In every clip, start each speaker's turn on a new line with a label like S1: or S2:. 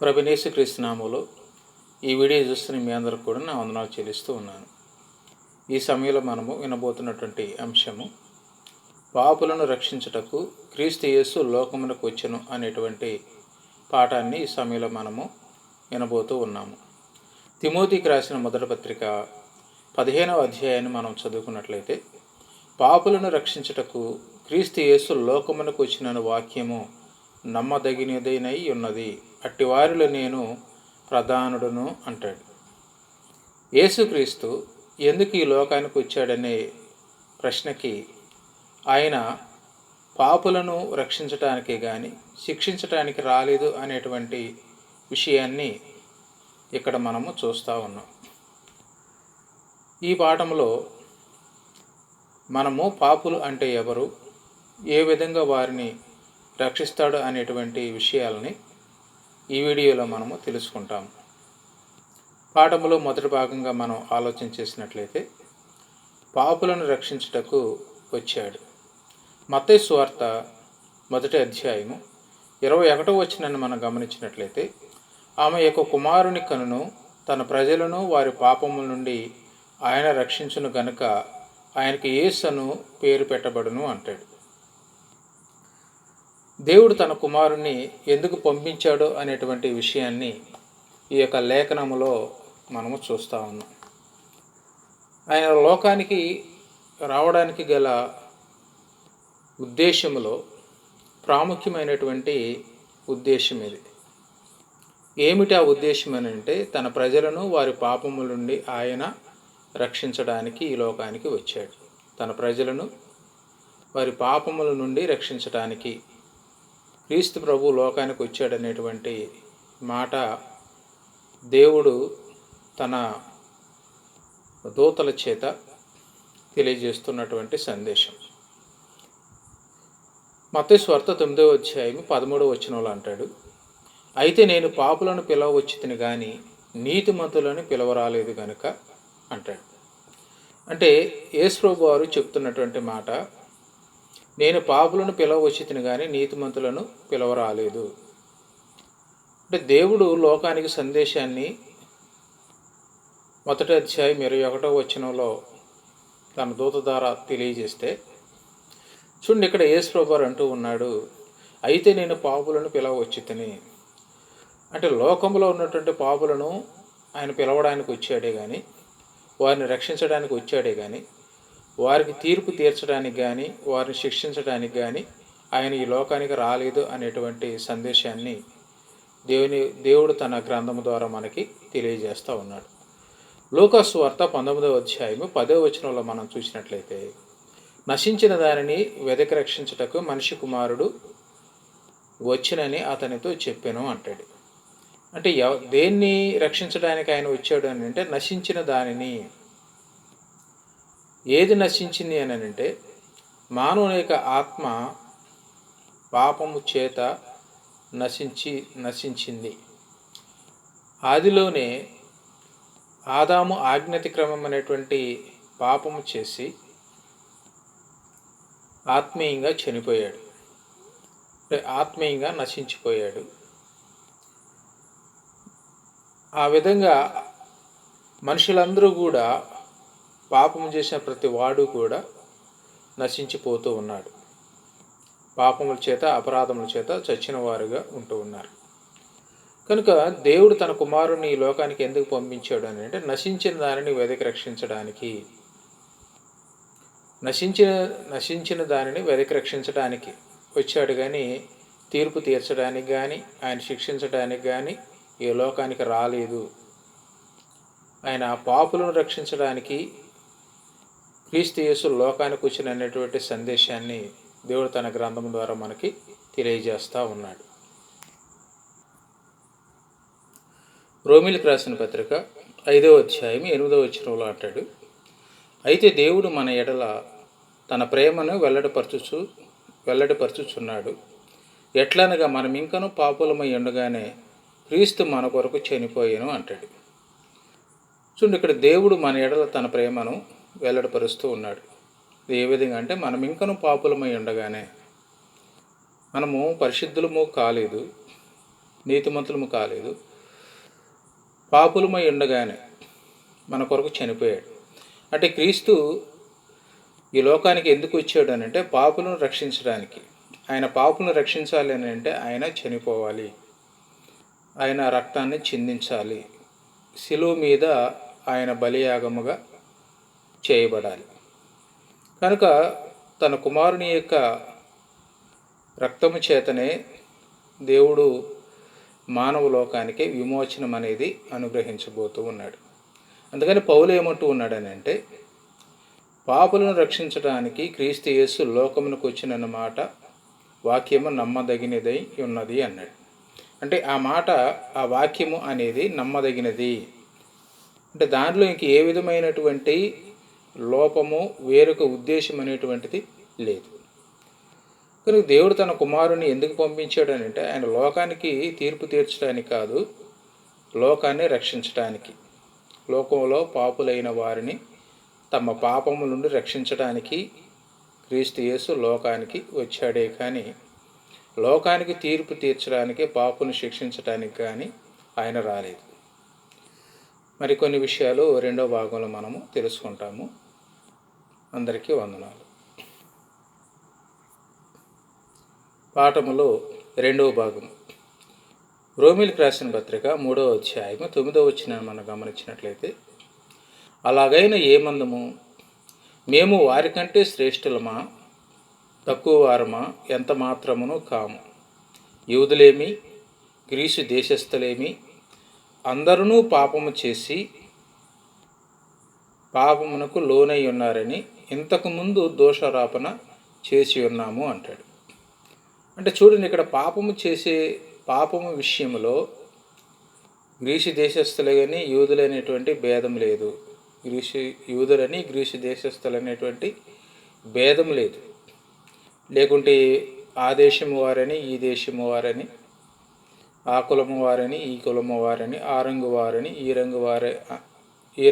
S1: ప్రభునేసుక్రీస్తు నామములో ఈ వీడియో చూస్తున్న మీ అందరికి కూడా నా వందనాలు చెల్లిస్తూ ఉన్నాను. ఈ సమయంలో మనము వినబోతున్నటువంటి అంశము పాపులను రక్షించుటకు క్రీస్తు యేసు లోకమునకు వచ్చెను అనేటువంటి పాఠాన్ని ఈ సమయంలో మనము వినబోతూ ఉన్నాము. తిమోతికి రాసిన మొదటి పత్రిక 15వ అధ్యాయాన్ని మనం చదువుకున్నట్లయితే, పాపులను రక్షించుటకు క్రీస్తు యేసు లోకమునకు వచ్చిన వాక్యము నమ్మదగినదైనై ఉన్నది, అట్టివారిలో నేను ప్రధానుడును అంటాడు. యేసుక్రీస్తు ఎందుకు ఈ లోకానికి వచ్చాడనే ప్రశ్నకి ఆయన పాపులను రక్షించటానికి కానీ శిక్షించటానికి రాలేదు అనేటువంటి విషయాన్ని ఇక్కడ మనము చూస్తూ ఉన్నాం. ఈ పాఠంలో మనము పాపులు అంటే ఎవరు, ఏ విధంగా వారిని రక్షిస్తాడు అనేటువంటి విషయాలని ఈ వీడియోలో మనము తెలుసుకుంటాము. పాఠంలో మొదటి భాగంగా మనం ఆలోచన చేసినట్లయితే, పాపులను రక్షించుటకు వచ్చాడు. మత్తయి సువార్త మొదటి అధ్యాయము 21వ వచనాన్ని మనం గమనించినట్లయితే, ఆమె యొక్క కుమారుని కనును తన ప్రజలను వారి పాపముల నుండి ఆయన రక్షించును గనుక ఆయనకి యేసు అను పేరు పెట్టబడును అంటాడు. దేవుడు తన కుమారుణ్ణి ఎందుకు పంపించాడో అనేటువంటి విషయాన్ని ఈ యొక్క లేఖనములో మనము చూస్తూ ఉన్నాం. ఆయన లోకానికి రావడానికి గల ఉద్దేశములో ప్రాముఖ్యమైనటువంటి ఉద్దేశం ఇది. ఏమిటి ఆ ఉద్దేశం అని అంటే, తన ప్రజలను వారి పాపముల నుండి ఆయన రక్షించడానికి ఈ లోకానికి వచ్చాడు. తన ప్రజలను వారి పాపముల నుండి రక్షించడానికి క్రీస్తు ప్రభు లోకానికి వచ్చాడనేటువంటి మాట దేవుడు తన దూతల చేత తెలియజేస్తున్నటువంటి సందేశం. మత్తయి సువార్త 9వ అధ్యాయము 13వ వచనంలో అంటాడు, అయితే నేను పాపులను పిలవవచ్చితిని గాని నీతిమంతులను పిలవరాలేదు గనుక అంటాడు. అంటే యేసు ప్రభు వారు చెప్తున్నటువంటి మాట, నేను పాపులను పిలవవచ్చితిని కానీ నీతిమంతులను పిలవరాలేదు. అంటే దేవుడు లోకానికి సందేశాన్ని మొదటి అధ్యాయం 21వ వచనంలో తన దూత ద్వారా తెలియజేస్తే, చూడండి ఇక్కడ యేసు ప్రభువు అంటూ ఉన్నాడు, అయితే నేను పాపులను పిలవవచ్చితిని. అంటే లోకంలో ఉన్నటువంటి పాపులను ఆయన పిలవడానికి వచ్చాడే కానీ, వారిని రక్షించడానికి వచ్చాడే కానీ, వారికి తీర్పు తీర్చడానికి కానీ, వారిని శిక్షించడానికి కానీ ఆయన ఈ లోకానికి రాలేదు అనేటువంటి సందేశాన్ని దేవుడు తన గ్రంథము ద్వారా మనకి తెలియజేస్తూ ఉన్నాడు. లూకా సువార్త 19వ అధ్యాయము 10వ వచనంలో మనం చూసినట్లయితే, నశించిన దానిని వెదకి రక్షించుటకు మనిషి కుమారుడు వచ్చినని అతనితో చెప్పాను అంటాడు. అంటే దేన్ని రక్షించడానికి ఆయన వచ్చాడు అని అంటే, నశించిన దానిని. ఏది నశించింది అని అంటే, మానవుని యొక్క ఆత్మ పాపము చేత నశించింది. ఆదిలోనే ఆదాము ఆజ్ఞాతిక్రమం అనేటువంటి పాపము చేసి ఆత్మీయంగా చనిపోయాడు, ఆత్మీయంగా నశించిపోయాడు. ఆ విధంగా మనుషులందరూ కూడా, పాపము చేసిన ప్రతి వాడు కూడా నశించిపోతూ ఉన్నాడు. పాపముల చేత అపరాధముల చేత చచ్చిన వారుగా ఉంటూ ఉన్నారు. కనుక దేవుడు తన కుమారుని ఈ లోకానికి ఎందుకు పంపించాడు అని అంటే, నశించిన దానిని వెదకి రక్షించడానికి. నశించిన దానిని వెదకి రక్షించడానికి వచ్చాడు కానీ తీర్పు తీర్చడానికి కానీ ఆయన శిక్షించడానికి కానీ ఈ లోకానికి రాలేదు. ఆయన పాపులను రక్షించడానికి క్రీస్తు యేసు లోకానికి వచ్చిన అనేటువంటి సందేశాన్ని దేవుడు తన గ్రంథం ద్వారా మనకి తెలియజేస్తూ ఉన్నాడు. రోమీయులకు రాసిన పత్రిక 5వ అధ్యాయం 8వ వచనంలో అంటాడు, అయితే దేవుడు మన ఎడల తన ప్రేమను వెల్లడిపరచుచున్నాడు. ఎట్లనగా మనం ఇంకనూ పాపులమై ఉండగానే క్రీస్తు మన కొరకు చనిపోయాను అంటాడు. చూడండి, ఇక్కడ దేవుడు మన ఎడల తన ప్రేమను వెల్లడిపరుస్తూ ఉన్నాడు. ఏ విధంగా అంటే, మనం ఇంకనూ పాపులమై ఉండగానే, మనము పరిశుద్ధులము కాలేదు, నీతిమంతులము కాలేదు, పాపులమై ఉండగానే మన కొరకు చనిపోయాడు. అంటే క్రీస్తు ఈ లోకానికి ఎందుకు వచ్చాడు అని అంటే పాపులను రక్షించడానికి. ఆయన పాపులను రక్షించాలి అని అంటే ఆయన చనిపోవాలి, ఆయన రక్తాన్ని చిందించాలి, శిలువ మీద ఆయన బలియాగముగా చేయబడాలి. కనుక తన కుమారుని యొక్క రక్తము చేతనే దేవుడు మానవ లోకానికి విమోచనం అనేది అనుగ్రహించబోతూ ఉన్నాడు. అందుకని పౌలు ఏమంటూ ఉన్నాడని అంటే పాపులను రక్షించడానికి క్రీస్తు యేసు లోకమునకు వచ్చినన్నమాట వాక్యము నమ్మదగినదై ఉన్నది అన్నాడు. అంటే ఆ మాట, ఆ వాక్యము అనేది నమ్మదగినది అంటే దానిలో ఇంక ఏ విధమైనటువంటి లోపము, వేరొక ఉద్దేశం అనేటువంటిది లేదు. కనుక దేవుడు తన కుమారుని ఎందుకు పంపించాడు అని అంటే ఆయన లోకానికి తీర్పు తీర్చడానికి కాదు, లోకాన్ని రక్షించడానికి. లోకంలో పాపులైన వారిని తమ పాపము నుండి రక్షించడానికి క్రీస్తు యేసు లోకానికి వచ్చాడే కానీ లోకానికి తీర్పు తీర్చడానికి, పాపును శిక్షించడానికి కానీ ఆయన రాలేదు. మరికొన్ని విషయాలు రెండో భాగంలో మనము తెలుసుకుంటాము. అందరికీ వందనాలు. పాఠములో రెండవ భాగం, రోమీలకు రాసిన పత్రిక 3వ అధ్యాయము 9వ వచనాన్ని మనం గమనించినట్లయితే, అలాగైనా ఏమందము, మేము వారికంటే శ్రేష్ఠులమా, తక్కువ వారమా, ఎంత మాత్రమును కాము. యూదులేమి, గ్రీసు దేశస్థులేమి, అందరూ పాపము చేసి పాపమునకు లోనై ఉన్నారని ఇంతకుముందు దోషారోపణ చేసి ఉన్నాము అంటాడు. అంటే చూడండి, ఇక్కడ పాపము విషయంలో గ్రీసు దేశస్థులే కానీ యూదులనేటువంటి భేదం లేదు. యూదులని గ్రీసు దేశస్థులు అనేటువంటి భేదం లేదు. లేకుంటే ఆ దేశము వారని, ఈ దేశము వారని, ఆ కులము వారని, ఈ కులము వారని, ఆ రంగు వారని, ఈ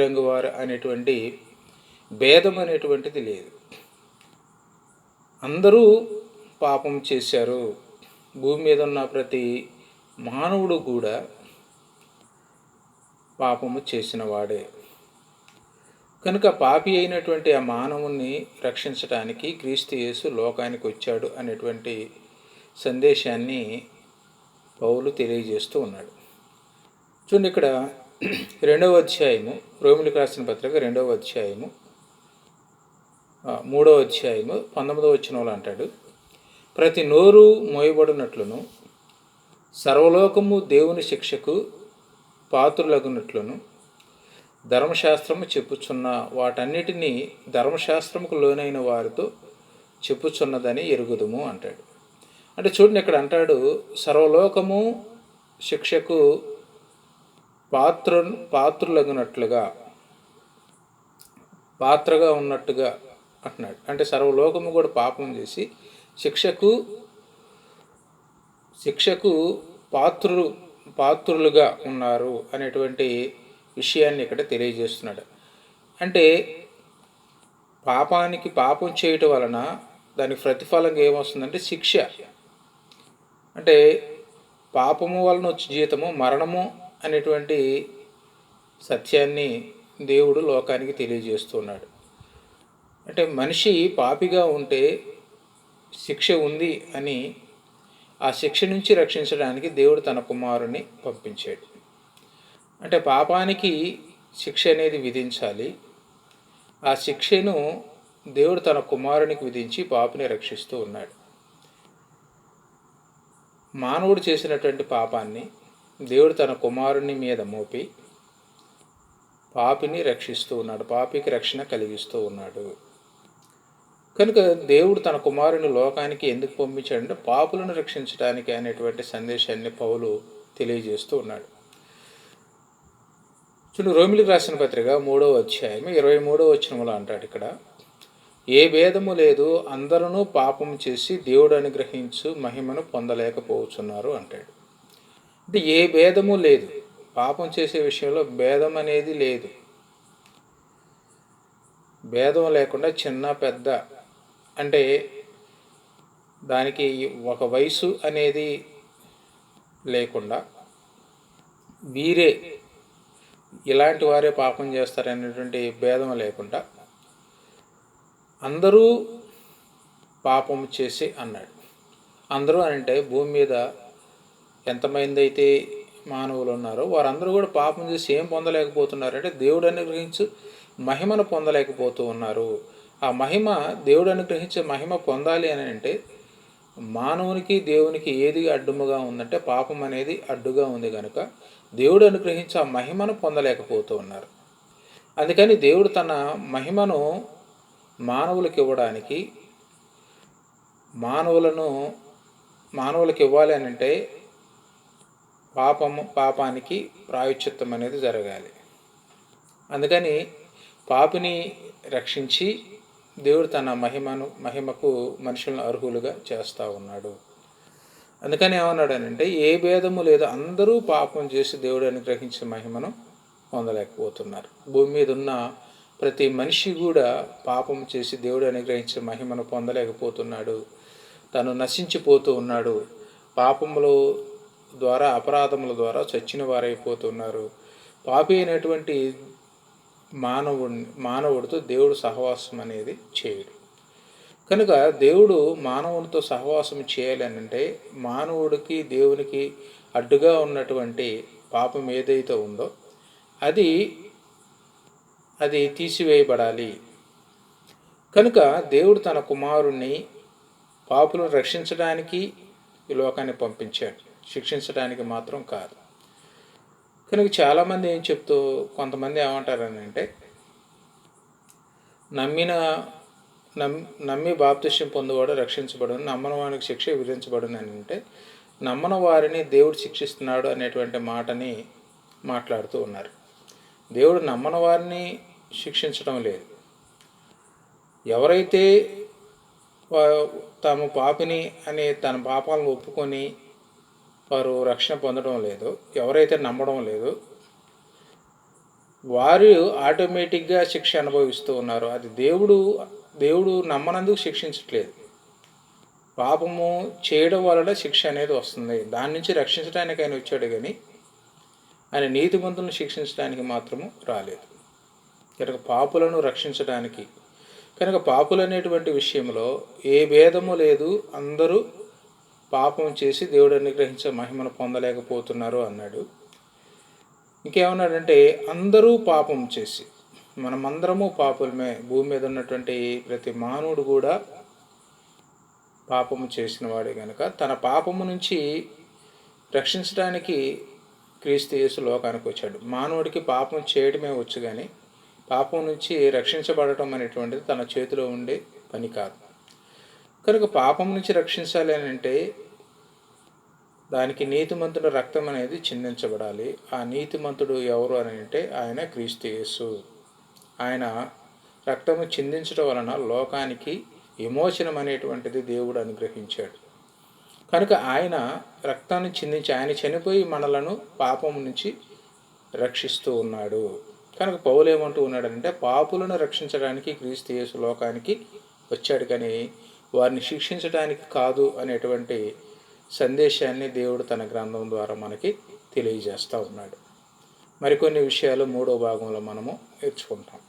S1: రంగు వారు అనేటువంటి భేదం అనేటువంటిది లేదు. అందరూ పాపం చేశారు. భూమి మీద ఉన్న ప్రతి మానవుడు కూడా పాపము చేసిన వాడే. కనుక పాపి అయినటువంటి ఆ మానవుణ్ణి రక్షించడానికి క్రీస్తు యేసు లోకానికి వచ్చాడు అనేటువంటి సందేశాన్ని పౌలు తెలియజేస్తూ ఉన్నాడు. చూడండి, ఇక్కడ 2వ అధ్యాయము, రోమీలకు రాసిన పత్రిక 2వ అధ్యాయము 3వ అధ్యాయము 19వ వచనంలో అంటాడు, ప్రతి నోరు మోయబడినట్లును సర్వలోకము దేవుని శిక్షకు పాత్రులగునట్లును ధర్మశాస్త్రము చెప్పుచున్న వాటన్నిటినీ ధర్మశాస్త్రముకు లోనైన వారితో చెప్పుచున్నదని ఎరుగుదుము అంటాడు. అంటే చూడండి, ఇక్కడ అంటాడు సర్వలోకము శిక్షకు పాత్రులగునట్లుగా, పాత్రగా ఉన్నట్టుగా అంటున్నాడు. అంటే సర్వలోకము కూడా పాపం చేసి శిక్షకు పాత్రులుగా ఉన్నారు అనేటువంటి విషయాన్ని ఇక్కడ తెలియజేస్తున్నాడు. అంటే పాపం చేయటం వలన దానికి ప్రతిఫలంగా ఏమొస్తుందంటే శిక్ష. అంటే పాపము వలన వచ్చే జీతము మరణము అనేటువంటి సత్యాన్ని దేవుడు లోకానికి తెలియజేస్తున్నాడు. అంటే మనిషి పాపిగా ఉంటే శిక్ష ఉంది అని, ఆ శిక్ష నుంచి రక్షించడానికి దేవుడు తన కుమారుని పంపించాడు. అంటే పాపానికి శిక్ష అనేది విధించాలి. ఆ శిక్షను దేవుడు తన కుమారునికి విధించి పాపిని రక్షిస్తూ ఉన్నాడు. మానవుడు చేసినటువంటి పాపాన్ని దేవుడు తన కుమారుని మీద మోపి పాపిని రక్షిస్తూ ఉన్నాడు, పాపికి రక్షణ కలిగిస్తూ ఉన్నాడు. కనుక దేవుడు తన కుమారుని లోకానికి ఎందుకు పంపించాడంటే పాపులను రక్షించడానికి అనేటువంటి సందేశాన్ని పౌలు తెలియజేస్తూ ఉన్నాడు. చూడు, రోమీలకు రాసిన పత్రిక 3వ అధ్యాయం 23వ వచనంలో అంటాడు, ఇక్కడ ఏ భేదము లేదు, అందరూ పాపం చేసి దేవుడు అనుగ్రహించు మహిమను పొందలేకపోతున్నారు అంటాడు. అంటే ఏ భేదము లేదు, పాపం చేసే విషయంలో భేదం అనేది లేదు. భేదం లేకుండా చిన్న పెద్ద అంటే దానికి ఒక వయసు అనేది లేకుండా వీరే ఇలాంటి వారే పాపం చేస్తారనేటువంటి భేదం లేకుండా అందరూ పాపం చేసి అన్నాడు. అందరూ అంటే భూమి మీద ఎంతమంది అయితే మానవులు ఉన్నారో వారందరూ కూడా పాపం చేసి ఏం పొందలేకపోతున్నారంటే దేవుడు అనుగ్రహించు మహిమను పొందలేకపోతూ ఉన్నారు. ఆ మహిమ దేవుడు అనుగ్రహించే మహిమ పొందాలి అని అంటే మానవునికి దేవునికి ఏది అడ్డుముగా ఉందంటే పాపం అనేది అడ్డుగా ఉంది కనుక దేవుడు అనుగ్రహించి ఆ మహిమను పొందలేకపోతూ ఉన్నారు. అందుకని దేవుడు తన మహిమను మానవులకు ఇవ్వడానికి మానవులకు ఇవ్వాలి అని అంటే పాపానికి ప్రాయశ్చిత్తం అనేది జరగాలి. అందుకని పాపిని రక్షించి దేవుడు తన మహిమకు మనుషులను అర్హులుగా చేస్తూ ఉన్నాడు. అందుకని ఏమన్నాడనంటే ఏ భేదము లేదు, అందరూ పాపం చేసి దేవుడు అనుగ్రహించిన మహిమను పొందలేకపోతున్నారు. భూమి మీద ఉన్న ప్రతి మనిషి కూడా పాపం చేసి దేవుడు అనుగ్రహించిన మహిమను పొందలేకపోతున్నాడు. తను నశించిపోతూ ఉన్నాడు. పాపముల ద్వారా అపరాధముల ద్వారా చచ్చిన వారైపోతున్నారు. పాపి అయినటువంటి మానవుడితో దేవుడు సహవాసం అనేది చేయడు. కనుక దేవుడు మానవునితో సహవాసం చేయాలి అని అంటే మానవుడికి దేవునికి అడ్డుగా ఉన్నటువంటి పాపం ఏదైతే ఉందో అది తీసివేయబడాలి. కనుక దేవుడు తన కుమారుణ్ణి పాపులను రక్షించడానికి ఈ లోకాన్ని పంపించాడు, శిక్షించడానికి మాత్రం కాదు. కనుక చాలామంది కొంతమంది ఏమంటారని అంటే నమ్మి బాప్తిస్యం పొందువాడు రక్షించబడును, నమ్మని వారికి శిక్ష విధించబడును అని అంటే నమ్మని వారిని దేవుడు శిక్షిస్తున్నాడు అనేటువంటి మాటని మాట్లాడుతూ ఉన్నారు. దేవుడు నమ్మని వారిని శిక్షించడం లేదు. ఎవరైతే తాము పాపిని అని తన పాపాలను ఒప్పుకొని వారు రక్షణ పొందడం లేదు, ఎవరైతే నమ్మడం లేదు వారు ఆటోమేటిక్గా శిక్ష అనుభవిస్తూ ఉన్నారు. అది దేవుడు నమ్మనందుకు శిక్షించట్లేదు. పాపము చేయడం వలన శిక్ష అనేది వస్తుంది. దాని నుంచి రక్షించడానికి ఆయన వచ్చాడు కానీ ఆయన నీతిమంతులను శిక్షించడానికి మాత్రము రాలేదు. కనుక పాపులను రక్షించడానికి, కనుక పాపులు అనేటువంటి విషయంలో ఏ భేదము లేదు, అందరూ పాపం చేసి దేవుడు అనుగ్రహించే మహిమను పొందలేకపోతున్నారు అన్నాడు. ఇంకేమన్నాడంటే అందరూ పాపం చేసి, మనమందరము పాపులమే. భూమి మీద ఉన్నటువంటి ప్రతి మానవుడు కూడా పాపము చేసిన వాడే కనుక తన పాపము నుంచి రక్షించడానికి క్రీస్తు యేసు లోకానికి వచ్చాడు. మానవుడికి పాపం చేయడమే వచ్చు కానీ పాపం నుంచి రక్షించబడటం అనేటువంటిది తన చేతిలో ఉండే పని కాదు. కనుక పాపం నుంచి రక్షించాలి అని అంటే దానికి నీతిమంతుడు రక్తం అనేది చిందించబడాలి. ఆ నీతిమంతుడు ఎవరు అని అంటే ఆయన క్రీస్తు యేసు. ఆయన రక్తము చిందించడం వలన లోకానికి విమోచనం అనేటువంటిది దేవుడు అనుగ్రహించాడు. కనుక ఆయన రక్తాన్ని చిందించి ఆయన చనిపోయి మనలను పాపం నుంచి రక్షిస్తూ ఉన్నాడు. కనుక పౌలు ఏమంటూ ఉన్నాడంటే పాపులను రక్షించడానికి క్రీస్తు యేసు లోకానికి వచ్చాడు కానీ వారిని శిక్షించడానికి కాదు అనేటువంటి సందేశాన్ని దేవుడు తన గ్రంథం ద్వారా మనకి తెలియజేస్తూ ఉన్నాడు. మరికొన్ని విషయాలు 3వ భాగంలో మనము నేర్చుకుంటాం.